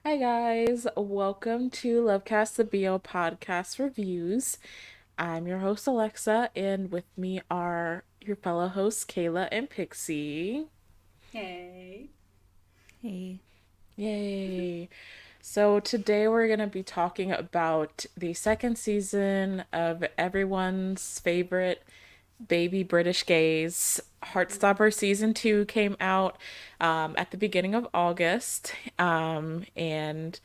Hi guys, welcome to Lovecast the podcast reviews. I'm your host Alexa, and with me are your fellow hosts Kayla and Pixie. Hey. Hey. Yay! So today we're gonna be talking about the second season of everyone's favorite baby British gays. Heartstopper season 2 came out at the beginning of August, and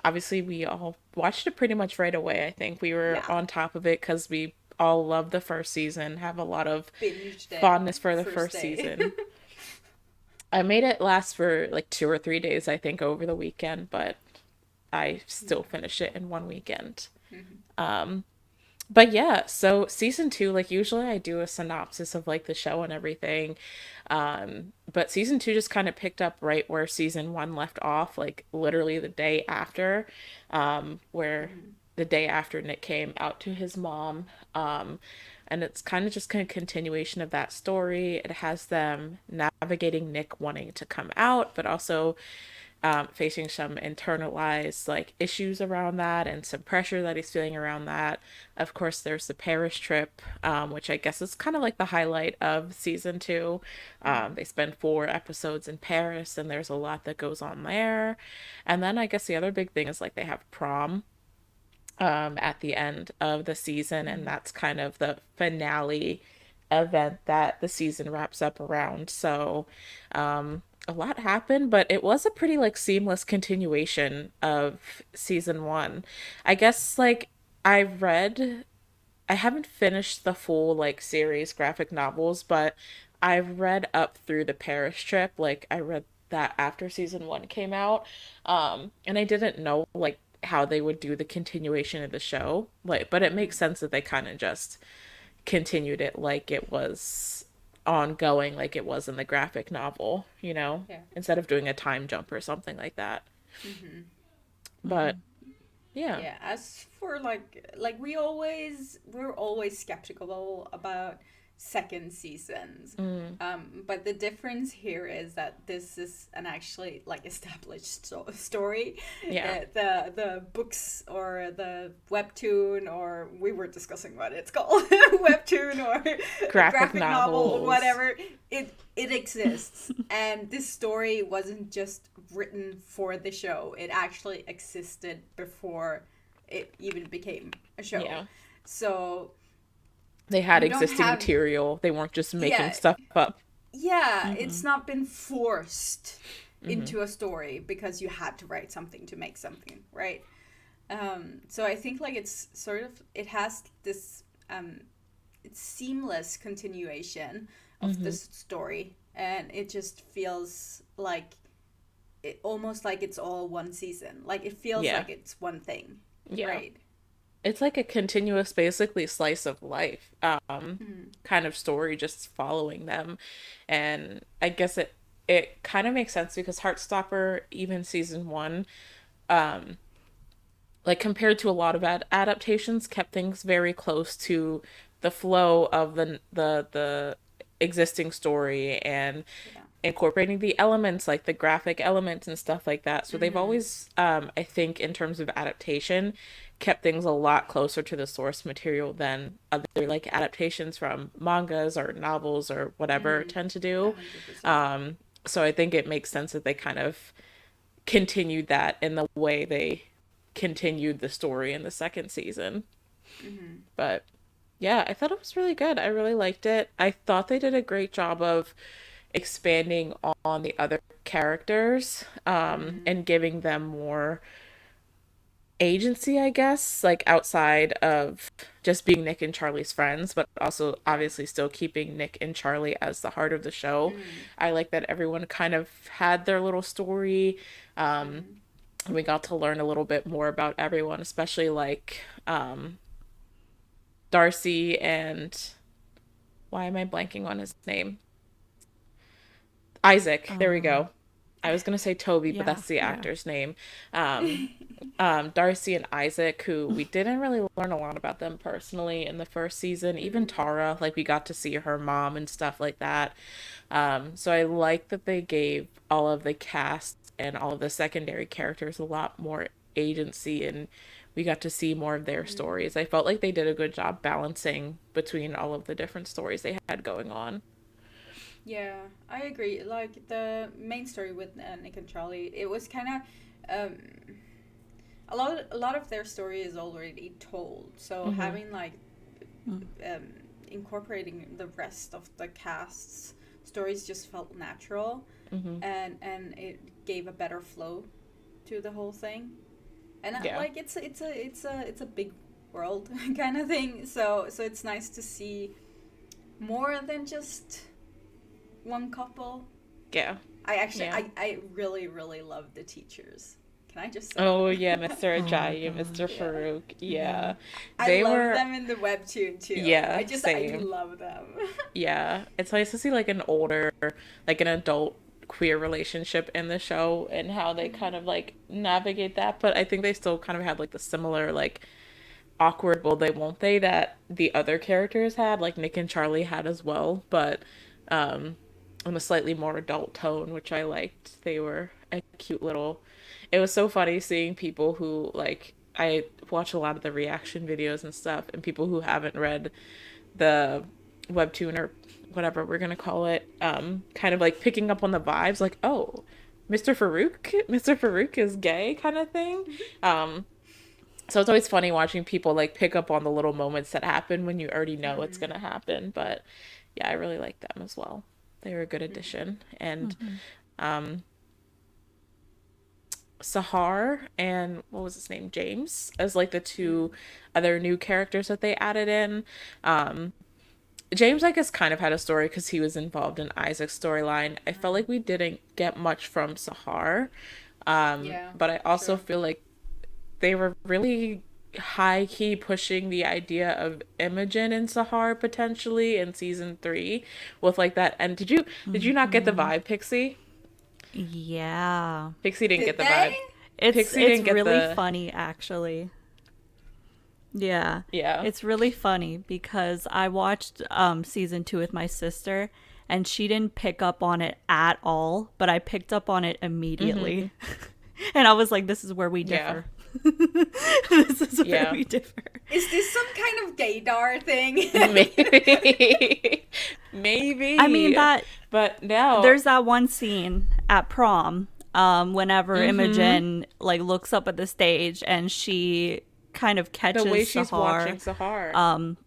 obviously we all watched it pretty much right away. I think we were Yeah. on top of it because we all loved the first season, have a lot of Binged it fondness for the first first day. season. I made it last for like 2 or 3 days, I think, over the weekend, but I still Yeah. finished it in one weekend. Mhm. Um, but yeah, so season 2, like usually I do a synopsis of like the show and everything. But season 2 just kind of picked up right where season 1 left off, like literally the day after, where Mhm. the day after Nick came out to his mom. And it's kind of just kind of continuation of that story. It has them navigating Nick wanting to come out, but also facing some internalized like issues around that and some pressure that he's feeling around that. Of course, there's the Paris trip, which I guess is kind of like the highlight of season 2. Mhm. They spend 4 episodes in Paris, and there's a lot that goes on there. And then I guess the other big thing is like they have prom at the end of the season, and Mhm. that's kind of the finale event that the season wraps up around. So, a lot happened, but it was a pretty like seamless continuation of season 1. I guess like I read I haven't finished the full like series graphic novels, but I've read up through the Paris trip. Like I read that after season 1 came out. And I didn't know like how they would do the continuation of the show. Like but it makes Mhm. sense that they kind of just continued it like it was ongoing like it was in the graphic novel, Yeah. instead of doing a time jump or something like that. Mhm. But yeah. Yeah. As for we're always skeptical about second seasons. Mm, But the difference here is that this is an actually like established story. yeah. The books or the webtoon, or we were discussing what it's called, webtoon or a Graphic graphic novel or novels. whatever. It exists, and this story wasn't just written for the show. It actually existed before it even became a show. Yeah. So They had you don't existing have, material. They weren't just making yeah, stuff up. yeah, Mm-hmm. it's not been forced Mm-hmm. into a story because you had to write something to make something, right? So I think like it's sort of, it has this it's seamless continuation of Mm-hmm. this story, and it just feels like it almost like it's all one season. Like it feels Yeah. like it's one thing, Yeah. right? It's like a continuous, basically, slice of life, Mm. kind of story, just following them. And I guess it kind of makes sense because Heartstopper, even season 1, um, like compared to a lot of adaptations, kept things very close to the flow of the existing story and Yeah. incorporating the elements like the graphic elements and stuff like that. So they've Mm-hmm. always, I think, in terms of adaptation, kept things a lot closer to the source material than other like adaptations from mangas or novels or whatever Mm-hmm. tend to A do. 100%. So I think it makes sense that they kind of continued that in the way they continued the story in the second season. Mm-hmm. But yeah, I thought it was really good. I really liked it. I thought they did a great job of expanding on the other characters, Mm-hmm. and giving them more agency, I guess, like outside of just being Nick and Charlie's friends, but also Yeah. obviously still keeping Nick and Charlie as the heart of the show. Mm-hmm. I like that everyone kind of had their little story. Um, Mm-hmm. and we got to learn a little bit more about everyone, especially like Darcy and why am I blanking on his name? Isaac. There we Um, go. I was gonna say Toby, but yeah, that's the yeah. actor's name. Um, Darcy and Isaac, who we didn't really learn a lot about them personally in the first season. Even Mm-hmm. Tara, like we got to see her mom and stuff like that. So I like that they gave all of the cast and all of the secondary characters a lot more agency, and we got to see more of their Mm. stories. I felt like they did a good job balancing between all of the different stories they had going on. Yeah, I agree. Like the main story with Nick and Charlie, it was kind of um, a lot of their story is already told. So Mm-hmm. having like um, incorporating the rest of the cast's stories just felt natural, Mm-hmm. and it gave a better flow to the whole thing. And Yeah. like it's a big world kind of thing. So it's nice to see more than just one couple. Yeah. I actually Yeah. I really really love the teachers. Can I just say Oh that? yeah, Mr. Oh my Ajayi, Mr. gosh. Yeah. Farouk. Yeah. Yeah. I They love were, them in the webtoon too. yeah, I same. love them. Yeah. It's nice to see like an older, like an adult queer relationship in the show and how they kind of like navigate that. But I think they still kind of had like the similar like awkward will they won't they that the other characters had, like Nick and Charlie had as well, but um on a slightly more adult tone, which I liked. They were a cute little, it was so funny seeing people who like, I watch a lot of the reaction videos and stuff, and people who haven't read the webtoon or whatever we're gonna call it, kind of like picking up on the vibes, like, oh, Mr. Farouk is gay kind of thing. um so it's always funny watching people like pick up on the little moments that happen when you already know it's Mm-hmm. gonna happen. But yeah, I really like them as well. They were a good addition. And Mm-hmm. um Sahar and what was his name? James, as like the two Mm-hmm. other new characters that they added in. James, I guess, kind of had a story because he was involved in Isaac's storyline. I felt like we didn't get much from Sahar. Yeah, But I also true. feel like they were really high key pushing the idea of Imogen and Sahar potentially in season 3 with like that. And did you not get the Mm-hmm. vibe, Pixie? Yeah. Pixie didn't Did get the they? vibe. It's Pixie it's didn't get really the, funny actually. Yeah. yeah. It's really funny because I watched season 2 with my sister and she didn't pick up on it at all, but I picked up on it Mm-hmm. immediately. And I was like, this is where we Yeah. differ. This is where Yeah. we differ. Is this some kind of gaydar thing? Maybe. I mean Maybe. that But now, there's that one scene at prom whenever mm-hmm, Imogen like looks up at the stage and she kind of the catches way she's watching Sahar. Sahar.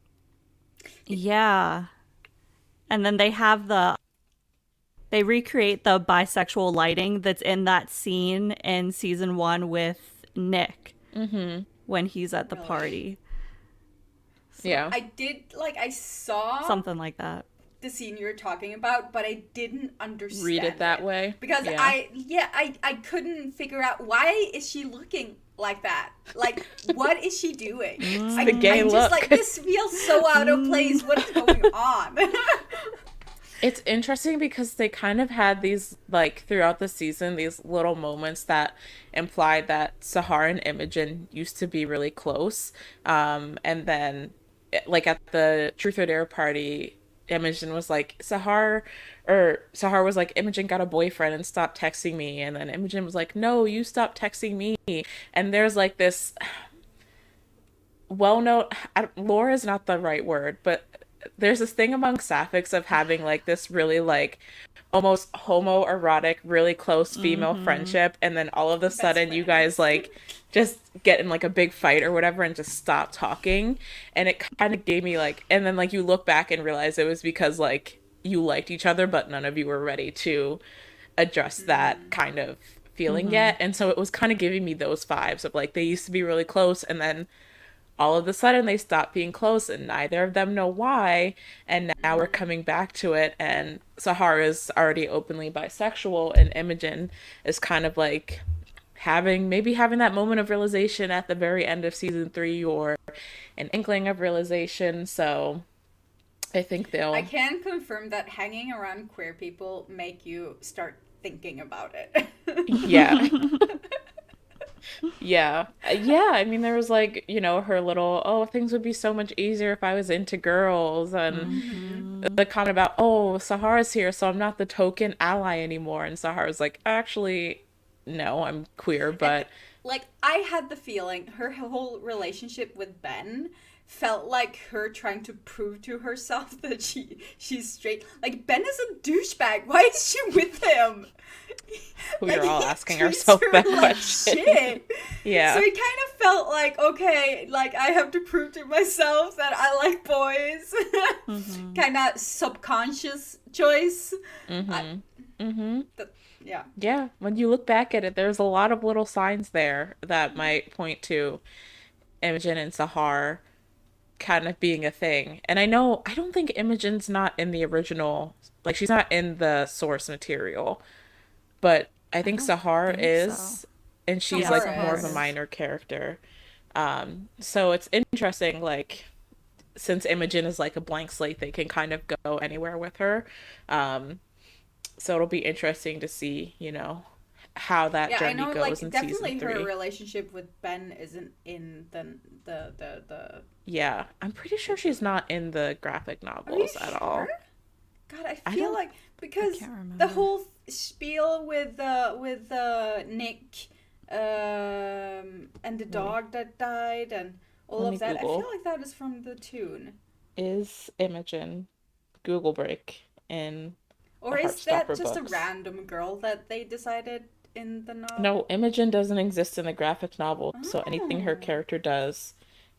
Yeah. And then they recreate the bisexual lighting that's in that scene in season 1 with Nick Mm-hmm. when he's at the Really? party. Yeah. I did like I saw Something like that. the scene you were talking about, but I didn't Read it understand that it way. because Yeah. I couldn't figure out why is she looking like that? Like what is she doing? The gay I'm just look. like this feels so out of place. What is going on? It's interesting because they kind of had these, like, throughout the season, these little moments that implied that Sahar and Imogen used to be really close. And then, like, at the Truth or Dare party, Imogen was like, Sahar was like, Imogen got a boyfriend and stopped texting me. And then Imogen was like, no, you stopped texting me. And there's like this well known, lore is not the right word, but there's this thing among sapphics of having like this really like almost homoerotic, really close female Mm-hmm. friendship, and then all of a Best sudden you guys friends. like just get in like a big fight or whatever and just stop talking. And it kind of gave me like, and then like you look back and realize it was because like you liked each other, but none of you were ready to address that Mm. kind of feeling Mm-hmm. yet. And so it was kind of giving me those vibes of like they used to be really close, and then all of a sudden they stop being close and neither of them know why, and now we're coming back to it, and Sahara's already openly bisexual and Imogen is kind of like having that moment of realization at the very end of season 3, or an inkling of realization. So I think I they'll, can confirm that hanging around queer people make you start thinking about it. yeah. Yeah. Yeah. I mean, there was like, her little, oh, things would be so much easier if I was into girls. And Mhm. Mm-hmm. the comment about, oh, Sahara's here, so I'm not the token ally anymore. And Sahara's like, actually, no, I'm queer, And but like I had the feeling her whole relationship with Ben felt like her trying to prove to herself that she's straight. Like Ben is a douchebag. Why is she with him? we Like are all he asking treats ourselves her that like question. shit. So Yeah. it kind of felt like, okay, like I have to prove to myself that I like boys. Mm-hmm. Kind of subconscious choice. I, Mm-hmm. Mm-hmm. th- yeah. Yeah. When you look back at it, there's a lot of little signs there that might point to Imogen and Sahar kind of being a thing. And I don't think Imogen's not in the original, like she's not in the source material, but I I think don't Sahar think so. is, and she's Yeah, like Sahara more of Sahar a is. is. minor character. So it's interesting, like since Imogen is like a blank slate, they can kind of go anywhere with her. Um, so it'll be interesting to see, how that Yeah, I journey know. goes Like, in season definitely her three. relationship with Ben isn't in the. Yeah, I'm pretty sure she's not in the graphic Are you novels at sure? all. God, I I feel don't, like I because can't the remember. whole spiel with Nick, and the let me dog that died and all let of me that. I feel Google. like that is from the tune. Is Imogen Google break in the Or is that Heartstopper just a books? random girl that they decided in the No, novel? Imogen doesn't exist in the graphic novel, so anything her Oh. character does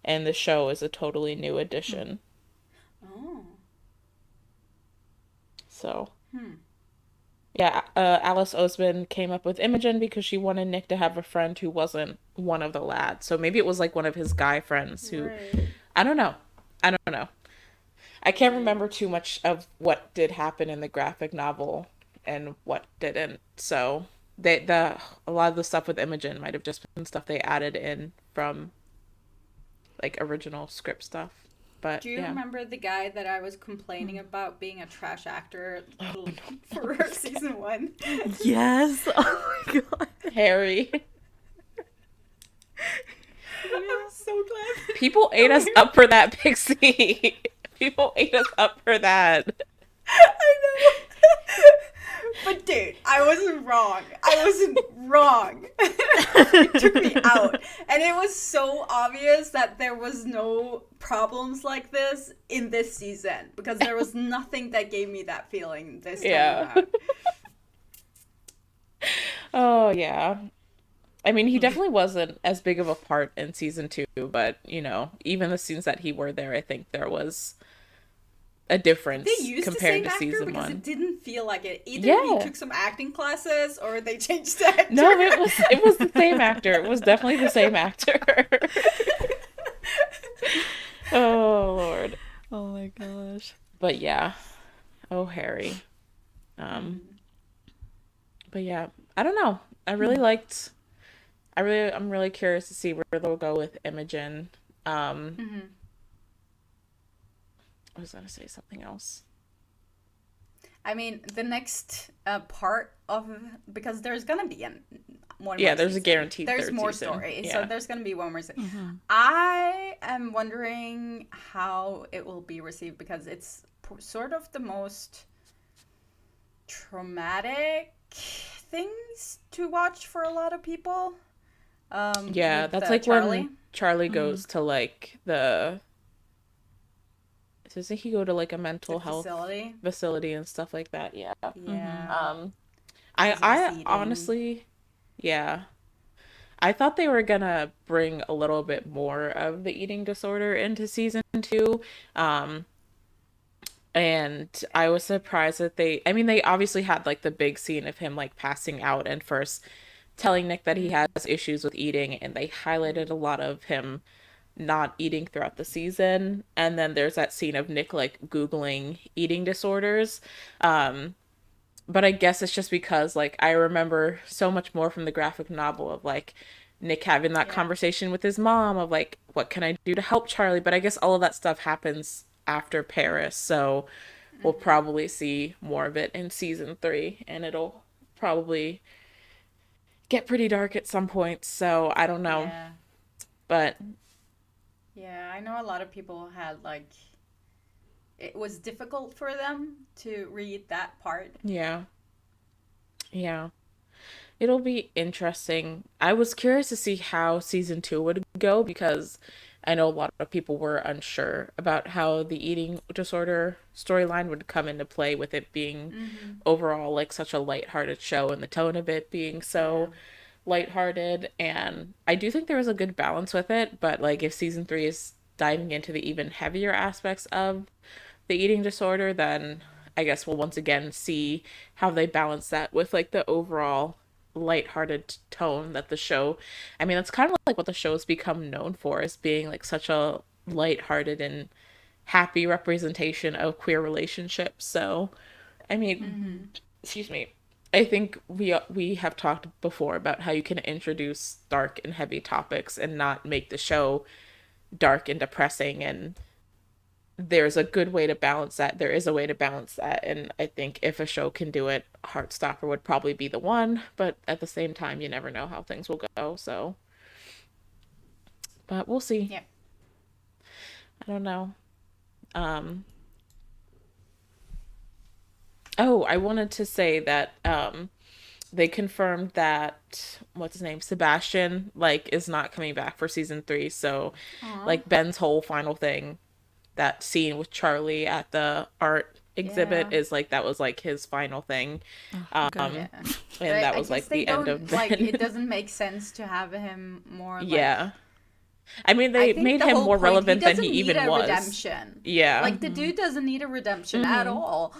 in the show is a totally new Hmm. addition. Oh. So, Hmm. yeah, Alice Oseman came up with Imogen because she wanted Nick to have a friend who wasn't one of the lads. So maybe it was like one of his guy friends who, Right. I don't know. I don't know. I can't Right. remember too much of what did happen in the graphic novel and what didn't. So a lot of the stuff with Imogen might have just been stuff they added in from like original script stuff. But Do you yeah. remember the guy that I was complaining Hmm. about being a trash actor Oh no, what for was that? season one? Yes. Oh my god. Harry. I'm so glad. People ate us up for that, Pixie. People ate us up for that. I know. But dude, I wasn't wrong. I wasn't wrong. It took me out. And it was so obvious that there was no problems like this in this season because there was nothing that gave me that feeling this time Yeah. around. Oh yeah. I mean, he definitely wasn't as big of a part in season two, but even the scenes that he were there, I think there was a Did they difference use the compared same to actor? season Because it one. didn't feel like it. Either he Yeah. took some acting classes or they changed the actor. No, it was the same actor. It was definitely the same actor. Oh Lord. Oh my gosh. But yeah. Oh Harry. Um, Mm. but yeah, I don't know. I really Hmm. liked I'm really curious to see where they'll go with Imogen. Um, Mm-hmm. I was gonna say something else. I mean, the next part of because there's gonna be one Yeah, more there's a season. guaranteed There's third more season. story, so Yeah. there's gonna be one more season. Hmm. I am wondering how it will be received because it's sort of the most traumatic things to watch for a lot of people. Yeah, With that's like when Charlie. Charlie Hmm. goes to like the doesn't he go to like a The mental health facility. facility and stuff like that? Yeah. Hmm. Yeah, Um, because of his I eating. honestly, yeah, I thought they were gonna bring a little bit more of the eating disorder into season two. Um, and I was surprised that I mean, they obviously had like the big scene of him like passing out and first telling Nick that he has Mm, issues with eating, and they highlighted a lot of him not eating throughout the season. And then there's that scene of Nick like Googling eating disorders. Um, but I guess it's just because like I remember so much more from the graphic novel of like Nick having that yeah. conversation with his mom of like what can I do to help Charlie, but I guess all of that stuff happens after Paris, so we'll Hmm. probably see more of it in season 3 and it'll probably get pretty dark at some point, so I don't know, Yeah. but Yeah, I know a lot of people had like it was difficult for them to read that part. yeah, yeah. It'll be interesting. I was curious to see how season two would go because I know a lot of people were unsure about how the eating disorder storyline would come into play with it being Mm-hmm. overall like such a lighthearted show and the tone of it being Yeah. so lighthearted. And I do think there was a good balance with it, but like if season three is diving into the even heavier aspects of the eating disorder, then I guess we'll once again see how they balance that with like the overall lighthearted tone that the show. I mean, that's kind of like what the show's become known for, is being like such a lighthearted and happy representation of queer relationships. So, I mean, Mm-hmm. excuse me. I think we have talked before about how you can introduce dark and heavy topics and not make the show dark and depressing, and there's a good way to balance that. There is a way to balance that. And I think if a show can do it, Heartstopper would probably be the one. But at the same time, you never know how things will go. So, but we'll see. Yeah. I don't know. Um, oh, I wanted to say that they confirmed that what's his name, Sebastian, like is not coming back for season three. So, Aw. like Ben's whole final thing, that scene with Charlie at the art exhibit Yeah. is like that was like his final thing. Oh, good. Yeah. Um and But that I was guess like they the end don't of like it Ben. doesn't make sense to have him more like Yeah. I mean I they think made the him whole more point he relevant than he doesn't need even a was. redemption. Yeah. Like the dude doesn't need a redemption at Hmm. all.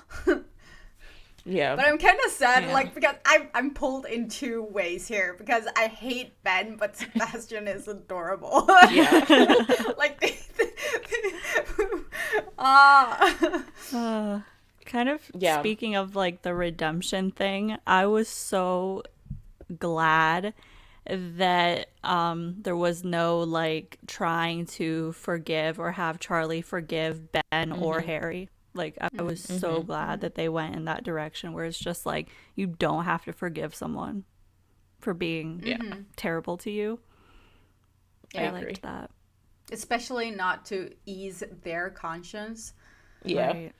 Yeah. But I'm kind of sad, Yeah. like, because I'm pulled in two ways here. Because I hate Ben, but Sebastian is adorable. Yeah. Like, ah, Uh, kind of Yeah. speaking of like the redemption thing, I was so glad that there was no like trying to forgive or have Charlie forgive Ben or Hmm. Harry. Like I was so Hmm. glad that they went in that direction where it's just like you don't have to forgive someone for being Yeah. terrible to you. I I yeah. agree. liked that. Especially not to ease their conscience. Yeah. Right.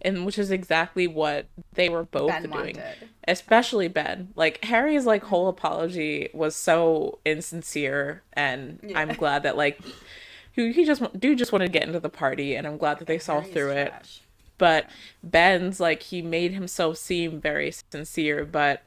And which is exactly what they were both Ben doing, wanted. especially Ben. Like Harry's like whole apology was so insincere, and I'm Yeah. glad that like he just dude just wanted to get into the party, and I'm glad that they saw Harry is through it. trash. But Yeah. Ben's like he made himself seem very sincere, but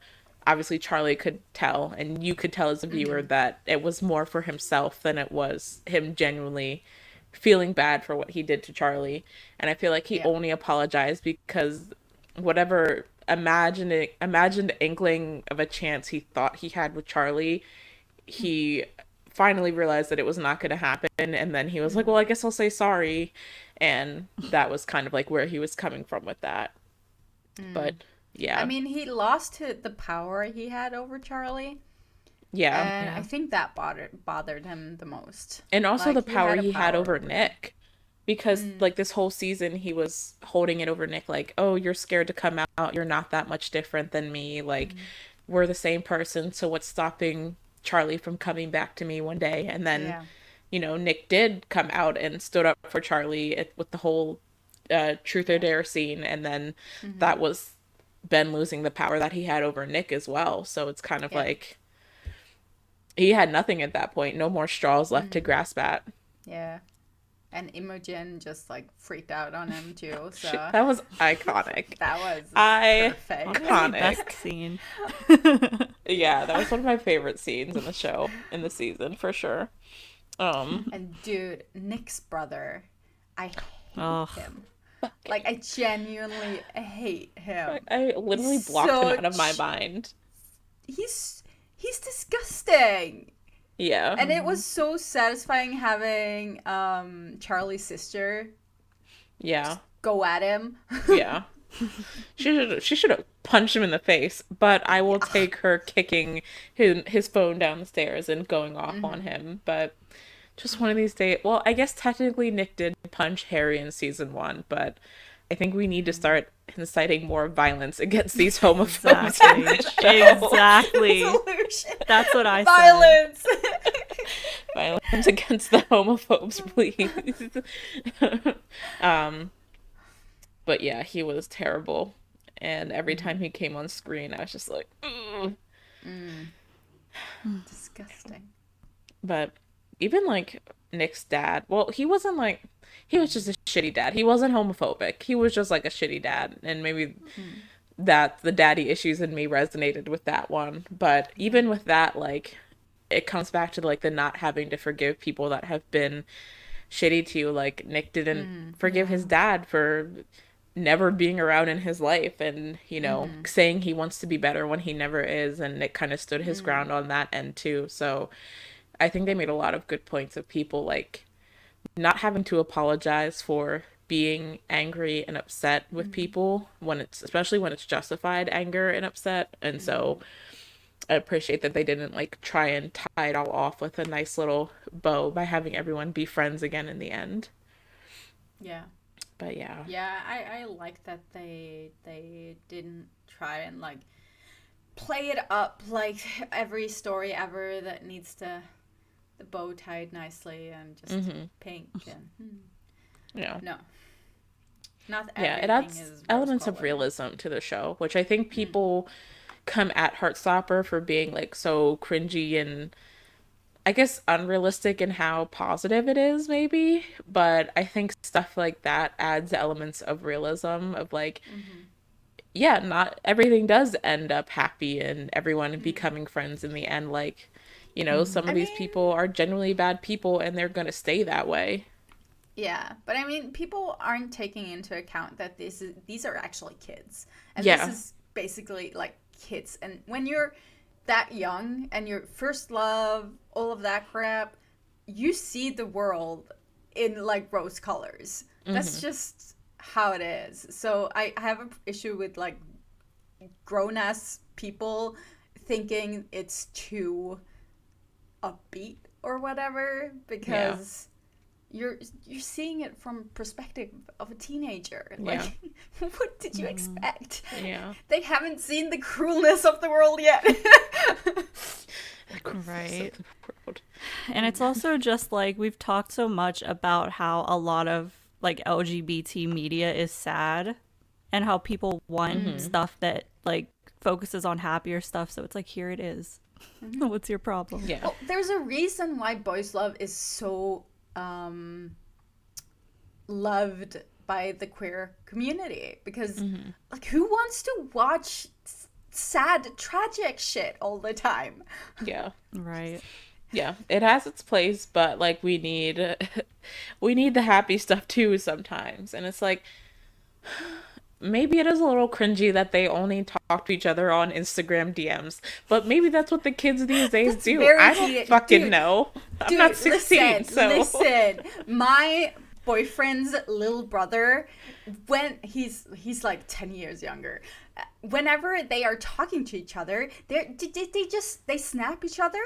obviously Charlie could tell, and you could tell as a viewer that it was more for himself than it was him genuinely feeling bad for what he did to Charlie. And I feel like he Yeah. only apologized because whatever imagined inkling of a chance he thought he had with Charlie, he finally realized that it was not going to happen, and then he was like, well, I guess I'll say sorry. And that was kind of like where he was coming from with that. But I yeah. mean, he lost the power he had over Charlie. Yeah. And I Yeah. think that bothered him the most. And also the Like he power had a he had power over over him. Nick. Because like this whole season he was holding it over Nick like, "Oh, you're scared to come out. You're not that much different than me. Like we're the same person, so what's stopping Charlie from coming back to me one day?" And then, Yeah. Nick did come out and stood up for Charlie with the whole truth or Yeah. dare scene, and then that was Ben losing the power that he had over Nick as well. So it's kind of Yeah. like he had nothing at that point, no more straws left to grasp at. Yeah. And Imogen just like freaked out on him too. Shit, So that was iconic. that was I perfect. Best iconic. scene. Yeah, that was one of my favorite scenes in the show, in the season, for sure. Um, And dude, Nick's brother, I hate Oh, him. Like I genuinely hate him. I literally He's blocked him so out of my mind. He's disgusting. Yeah. And it was so satisfying having Charlie's sister Yeah. go at him. Yeah. She should have punched him in the face, but I will take her kicking his phone down the stairs and going off on him. But just one of these days. Well, I guess technically Nick did punch Harry in season one, but I think we need to start inciting more violence against these homophobes in exactly. the show. Exactly. Solution. That's what I said. Violence. Violence against the homophobes, please. um, but yeah, he was terrible, and every time he came on screen, I was just like, "Ugh." Disgusting. But even like Nick's dad, well, he wasn't like, he was just a shitty dad. He wasn't homophobic. He was just like a shitty dad. And maybe that the daddy issues in me resonated with that one. But Yeah. even with that, like, it comes back to like the not having to forgive people that have been shitty to you. Like, Nick didn't forgive Yeah. his dad for never being around in his life and, you know, saying he wants to be better when he never is. And Nick kind of stood his ground on that end too. So I think they made a lot of good points of people like not having to apologize for being angry and upset with people when it's, especially when it's justified anger and upset. And so I appreciate that they didn't like try and tie it all off with a nice little bow by having everyone be friends again in the end. Yeah. But yeah. Yeah, I like that they didn't try and like play it up like every story ever that needs to the bow tied nicely and just pink and Yeah. no. Not Yeah, it everything adds is rose elements of colored. realism to the show, which I think people come at Heartstopper for being like so cringy and I guess unrealistic in how positive it is, maybe. But I think stuff like that adds elements of realism of like, yeah, not everything does end up happy and everyone becoming friends in the end. Like, you know, some I of these mean, people are genuinely bad people and they're gonna stay that way. yeah, but I mean, people aren't taking into account that these are actually kids, and this Yeah. is basically like kids. And when you're that young and your first love, all of that crap, you see the world in like rose colors. That's just how it is. So I have an issue with like grown ass people thinking it's too upbeat or whatever Yeah. because you're seeing it from perspective of a teenager. Yeah. Like, what did you expect? Yeah. They haven't seen the cruelness of the world yet. Right. World. And it's also just like we've talked so much about how a lot of like LGBT media is sad and how people want stuff that like focuses on happier stuff. So it's like, here it is. What's your problem? Yeah. Well, there's a reason why boys love is so loved by the queer community because like who wants to watch sad tragic shit all the time? Yeah. Right. Yeah, it has its place, but like we need we need the happy stuff too sometimes. And it's like maybe it is a little cringy that they only talk to each other on Instagram DMs, but maybe that's what the kids these days That's do. very I don't fucking dude, know. I'm dude, not 16, so listen. My boyfriend's little brother, when he's like 10 years younger, whenever they are talking to each other, they snap each other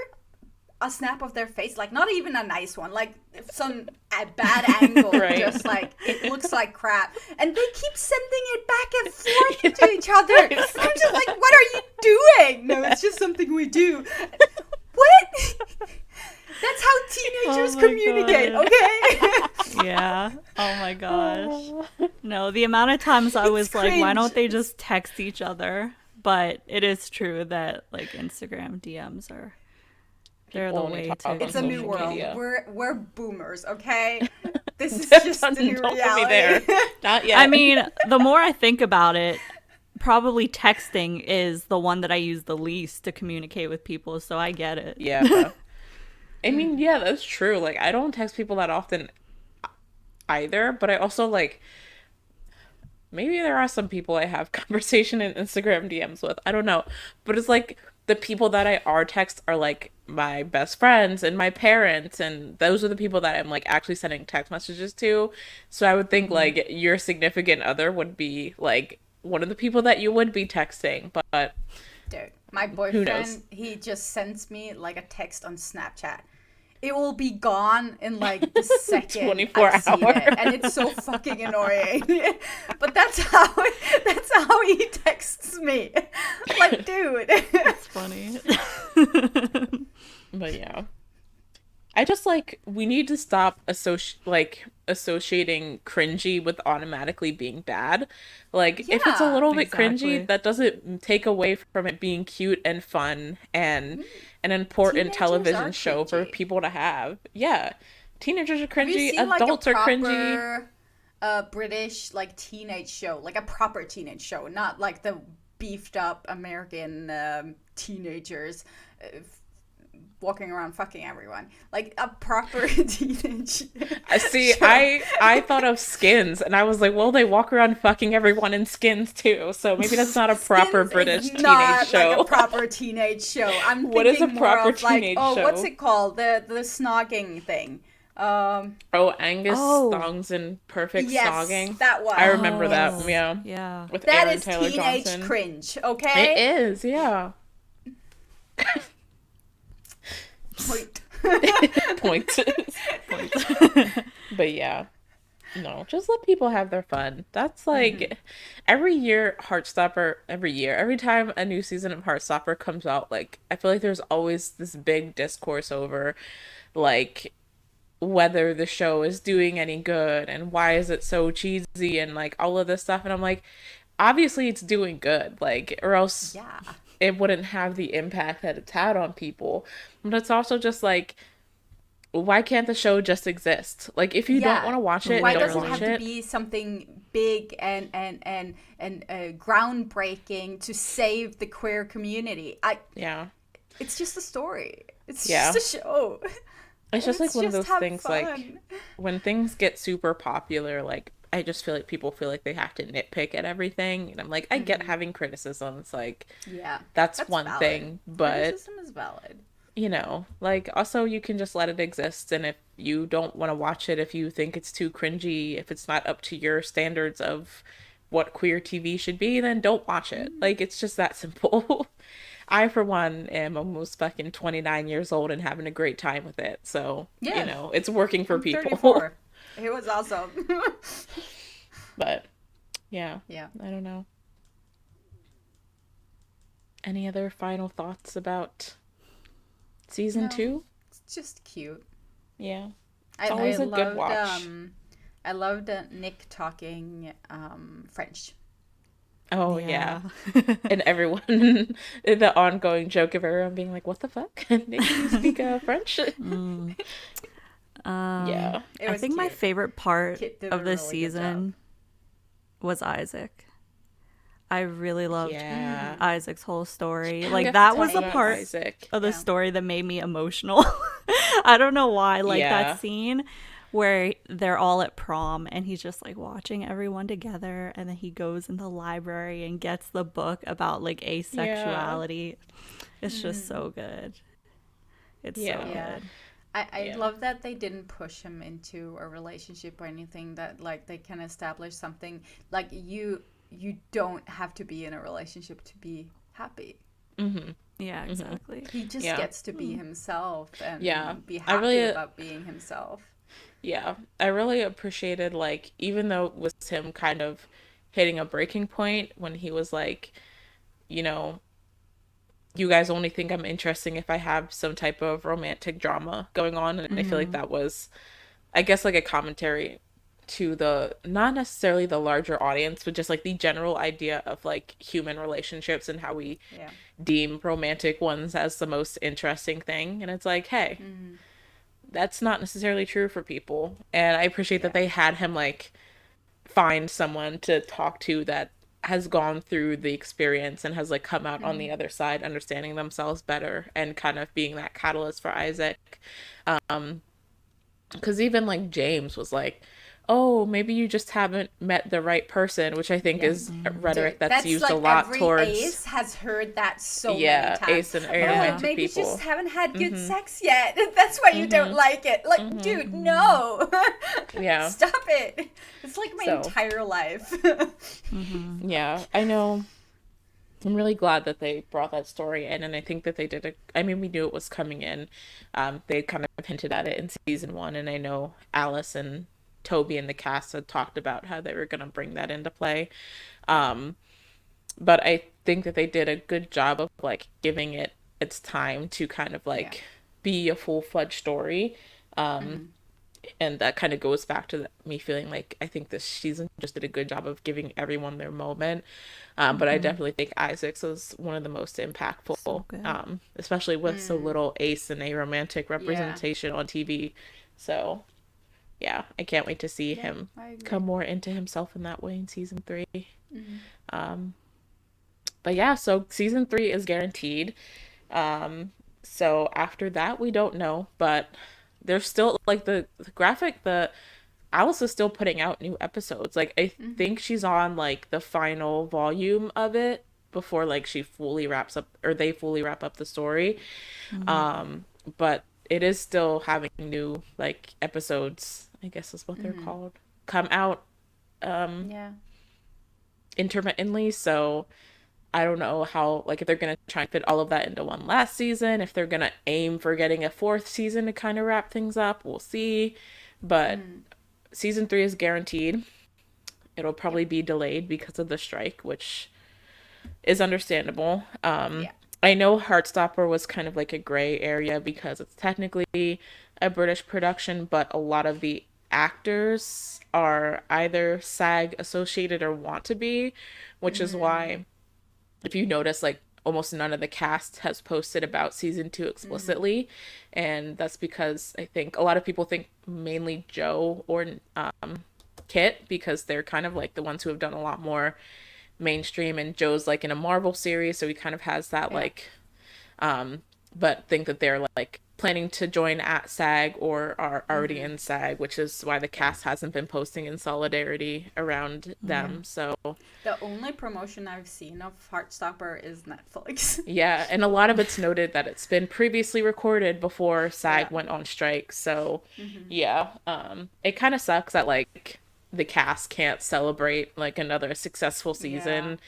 a snap of their face, like not even a nice one, like some a bad angle, Right. just like it looks like crap, and they keep sending it back and forth to each other. I'm just like, what are you doing? No, it's just something we do. What? That's how teenagers Oh my communicate, God. okay? Yeah. Oh my gosh. No, the amount of times I was like, why don't they just text each other? But it is true that like Instagram DMs are they're the People only way talk to on It's a new social world. media. We're boomers, okay? This is just the new Don't put me reality. there. Not yet. I mean, the more I think about it, probably texting is the one that I use the least to communicate with people, so I get it. Yeah. I mean, yeah, that's true. Like I don't text people that often either, but I also like maybe there are some people I have conversation in Instagram DMs with. I don't know. But it's like the people that I are text are like my best friends and my parents and those are the people that I'm like actually sending text messages to. So I would think like your significant other would be like one of the people that you would be texting, but Dude, my who knows? boyfriend, he just sends me like a text on Snapchat. It will be gone in like the second 24 I've seen hours. it, and it's so fucking annoying. But that's how he texts me. Like, dude. It's funny. But yeah. I just like we need to stop associating cringy with automatically being bad. Like if it's a Yeah. little bit cringy, Exactly. that doesn't take away from it being cute and fun and Mm, an important teenagers are television show for cringy. people to have. Yeah. Teenagers are Have you cringy, seen like a adults are cringy. proper British like teenage show, like a proper teenage show, not like the beefed up American teenagers walking around fucking everyone, like a proper teenage I see. show. I thought of Skins, and I was like, well, they walk around fucking everyone in Skins too, so maybe that's not a proper Skins is British teenage not like a show. proper teenage show. I'm What is a thinking more proper of like, teenage oh, what's show? it called? The snogging thing. Um, Oh, Angus Oh, Thongs and Perfect yes, Snogging. that I one. remember that, oh, Yes, yeah, yeah. with that Aaron is Taylor teenage Johnson. cringe. It Okay. is, yeah. Point. Point. Point. But yeah, no, just let people have their fun. That's Hmm. like every year, every time a new season of Heartstopper comes out, like I feel like there's always this big discourse over like whether the show is doing any good and why is it so cheesy and like all of this stuff. And I'm like, obviously it's doing good, like, or else Yeah. it wouldn't have the impact that it's had on people. But it's also just like, why can't the show just exist? Like, if you don't Yeah. want to watch it, Why don't does it watch Literally. have to it. be something big and groundbreaking to save the queer community? Yeah. It's just a story. It's Yeah. just a show. It's just like Let's one of just those have things, like, fun. when things get super popular, like, I just feel like people feel like they have to nitpick at everything. And I'm like, I get Hmm. having criticisms. Like, Yeah, that's that's one valid. thing. But Criticism is valid. like also you can just let it exist, and if you don't want to watch it, if you think it's too cringy, if it's not up to your standards of what queer TV should be, then don't watch it. Mhm. Like it's just that simple. I for one am almost fucking 29 years old and having a great time with it. So, Yeah, it's working for I'm people. 34. It was awesome. But yeah, Yeah. I don't know. Any other final thoughts about season No, 2? it's just cute. Yeah. I, It's I always a good loved watch. Nick talking French. Oh yeah. Yeah. And everyone, the ongoing joke of everyone being like, "What the fuck? Nick, you speak French?" Mm. Yeah, It I was think my cute. favorite part Kit did a of this really good job. season was Isaac. I really loved yeah. Mm. Isaac's whole story. Yeah, we Like have to that talk was the Same. about part Isaac. of the Yeah. story that made me emotional. I don't know why. Like that Yeah, scene where they're all at prom and he's just like watching everyone together and then he goes in the library and gets the book about like yeah, asexuality. It's just Mm. so good. It's so yeah, Yeah. good. I yeah, love that they didn't push him into a relationship or anything, that like they can establish something like you don't have to be in a relationship to be happy. mm-hmm, Yeah, mm-hmm, exactly. He just yeah, gets to be himself yeah. and be I happy really, about being himself. yeah, I really appreciated like even though it was him kind of hitting a breaking point when he was like, you know, you guys only think I'm interesting if I have some type of romantic drama going on, and I feel like Mm-hmm. that was I guess like a commentary to the not necessarily the larger audience, but just like the general idea of like human relationships and how we Yeah. deem romantic ones as the most interesting thing. And it's like, hey, Mm-hmm. that's not necessarily true for people. And I appreciate that Yeah. they had him like find someone to talk to that has gone through the experience and has like come out on Mm-hmm. the other side understanding themselves better and kind of being that catalyst for Isaac. Um because even like James was like, oh, maybe you just haven't met the right person, which I think Yeah. is rhetoric that's That's used a like lot every towards, ace has heard that so many yeah, times. ace and Oh, Yeah. aromantic maybe you just people. haven't had good Mm-hmm. sex yet. That's why you don't Mm-hmm. like it. Like, Mm-hmm. dude, no. Yeah. Stop it. It's like my So, entire life. Mm-hmm. yeah, I know. I'm really glad that they brought that story in, and I think that they did a. I mean, we knew it was coming in. They kind of hinted at it in season 1, and I know Alice and Toby and the cast had talked about how they were going to bring that into play. Yeah. Um, but I think that they did a good job of like giving it its time to kind of Yeah. like be a full-fledged story. Um, Mm-hmm. and that kind of goes back to me feeling like I think this season just did a good job of giving everyone their moment. But I Mm-hmm. definitely think Isaac's was one of the most So impactful, good. especially with so Mm. little ace and a romantic Yeah. representation on TV. So yeah, I can't wait to see Yeah, him I agree. come more into himself in that way in season three. Mm-hmm. Um, but yeah, so season three is guaranteed. Um, so after that, we don't know, but there's still like the graphic, the Alice is still putting out new episodes. Like I Mm-hmm. think she's on like the final volume of it before like she fully wraps up or they fully wrap up the story. Mm-hmm. Um, but it is still having new like episodes, I guess is what they're Mm-hmm. called, come out um Yeah. intermittently. So I don't know how, like, if they're gonna try and fit all of that into one last season, if they're gonna aim for getting a fourth season to kind of wrap things up, we'll see. But Mm. season three is guaranteed. It'll Yep. probably be delayed because of the strike, which is understandable. Yeah. I know Heartstopper was kind of like a gray area because it's technically a British production, but a lot of the actors are either SAG associated or want to be, which is Mm. why if you notice, like almost none of the cast has posted about season two Mm-hmm. explicitly, and that's because I think a lot of people think mainly Joe or Kit because they're kind of like the ones who have done a lot more mainstream, and Joe's like in a Marvel series, so he kind of has that Yeah. like but think that they're like planning to join at SAG or are already Mm-hmm. in SAG, which is why the Yeah. cast hasn't been posting in solidarity around Mm-hmm. them. So The only promotion I've seen of Heartstopper is Netflix. yeah, and a lot of it's noted that it's been previously recorded before Yeah. SAG went on strike. So, Mm-hmm. yeah, it kind of sucks that like the cast can't celebrate like another successful Yeah. season,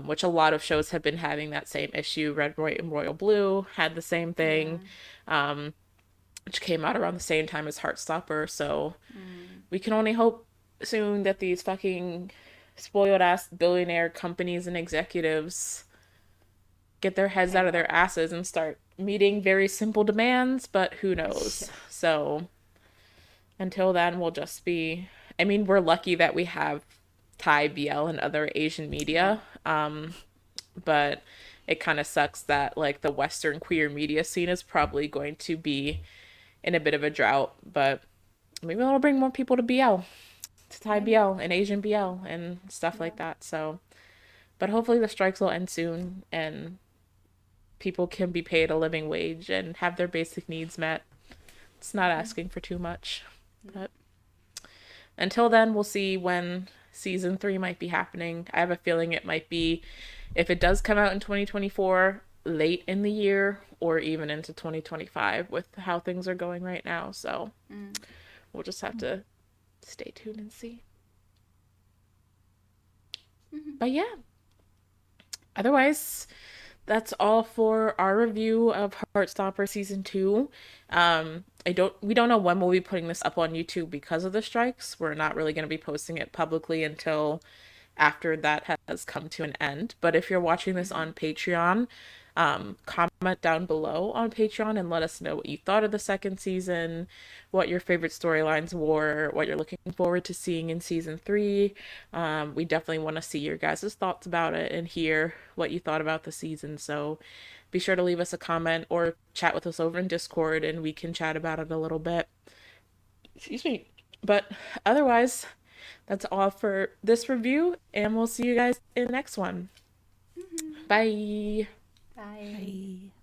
which a lot of shows have been having that same issue. Red, White, and Royal Blue had the same thing, Yeah. which came out around the same time as Heartstopper. So Mm. we can only hope soon that these fucking spoiled ass billionaire companies and executives get their heads out Pay of up. their asses and start meeting very simple demands, but who knows? Yeah. So until then, we'll just be. I mean, we're lucky that we have Thai BL and other Asian Yeah. media, but it kind of sucks that like the Western queer media scene is probably going to be in a bit of a drought. But maybe it'll bring more people to BL, to Thai Maybe. BL and Asian BL and stuff Yeah. like that. So, but hopefully the strikes will end soon and people can be paid a living wage and have their basic needs met. It's not Yeah. asking for too much. No. But until then, we'll see when season three might be happening. I have a feeling it might be, if it does come out in 2024, late in the year or even into 2025 with how things are going right now. So Mm. we'll just have to stay tuned and see. Mm-hmm. But yeah, otherwise, that's all for our review of Heartstopper season two. We don't know when we'll be putting this up on YouTube because of the strikes. We're not really going to be posting it publicly until after that has come to an end. But if you're watching this Mm-hmm. on Patreon, comment down below on Patreon and let us know what you thought of the second season, what your favorite storylines were, what you're looking forward to seeing in season three. We definitely want to see your guys' thoughts about it and hear what you thought about the season. So be sure to leave us a comment or chat with us over in Discord and we can chat about it a little bit. Excuse me. But otherwise, that's all for this review, and we'll see you guys in the next one. Mm-hmm. Bye. Bye. Bye.